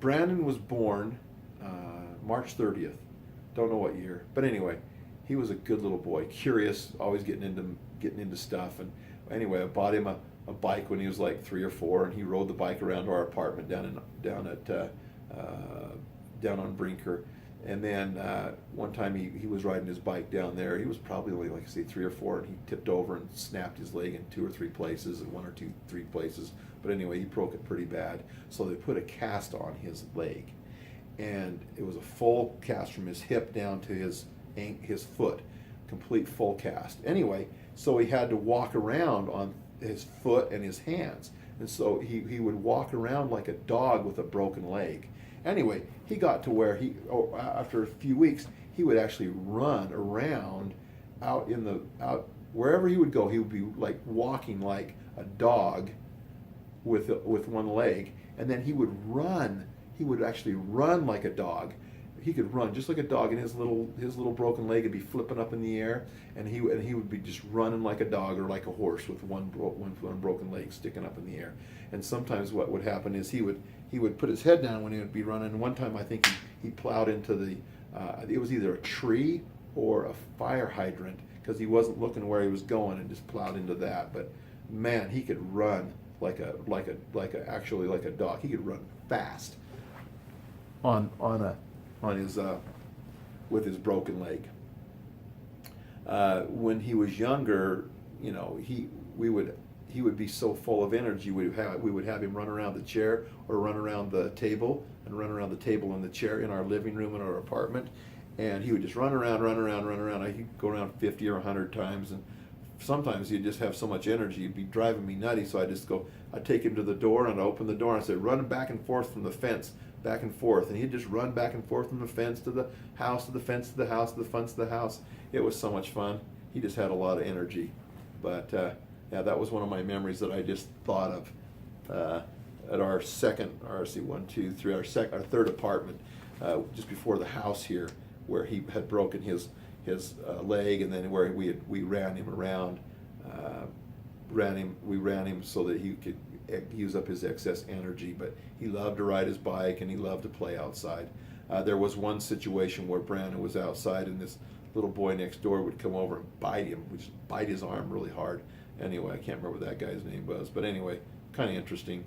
Brandon was born March 30th. Don't know what year, but anyway, he was a good little boy, curious, always getting into stuff. And anyway, I bought him a bike when he was like 3 or 4, and he rode the bike around to our apartment down on Brinker. And then one time he was riding his bike down there. He was probably only, like I say, 3 or 4, and he tipped over and snapped his leg in 2 or 3 places, and 1 or 2, 3 places. But anyway, he broke it pretty bad. So they put a cast on his leg, and it was a full cast from his hip down to his foot, complete full cast. Anyway, so he had to walk around on his foot and his hands, and so he would walk around like a dog with a broken leg. Anyway, he got to where after a few weeks, he would actually run around out wherever he would go. He would be like walking like a dog with one leg, and then he would run. He would actually run like a dog. He could run just like a dog, and his little broken leg would be flipping up in the air, and he would be just running like a dog or like a horse with one broken leg sticking up in the air. And sometimes what would happen is he would put his head down when he would be running. One time I think he plowed into it was either a tree or a fire hydrant, because he wasn't looking where he was going and just plowed into that. But man, he could run actually like a dog. He could run fast with his broken leg. When he was younger, he would be so full of energy. We would have him run around the chair or run around the table and run around the table and the chair in our living room in our apartment, and he would just run around. He'd go around 50 or 100 times, and sometimes he'd just have so much energy, he'd be driving me nutty. So I'd take him to the door, and I'd open the door, and I'd say, run back and forth from the fence, back and forth, and he'd just run back and forth from the fence to the house, to the fence to the house, to the fence to the house. It was so much fun. He just had a lot of energy. But yeah, that was one of my memories that I just thought of at our third apartment, just before the house here, where he had broken his leg, and then where we ran him around, we ran him so that he could use up his excess energy. But he loved to ride his bike, and he loved to play outside. There was one situation where Brandon was outside, and this little boy next door would come over and bite him, bite his arm really hard. Anyway, I can't remember what that guy's name was, but anyway, kind of interesting.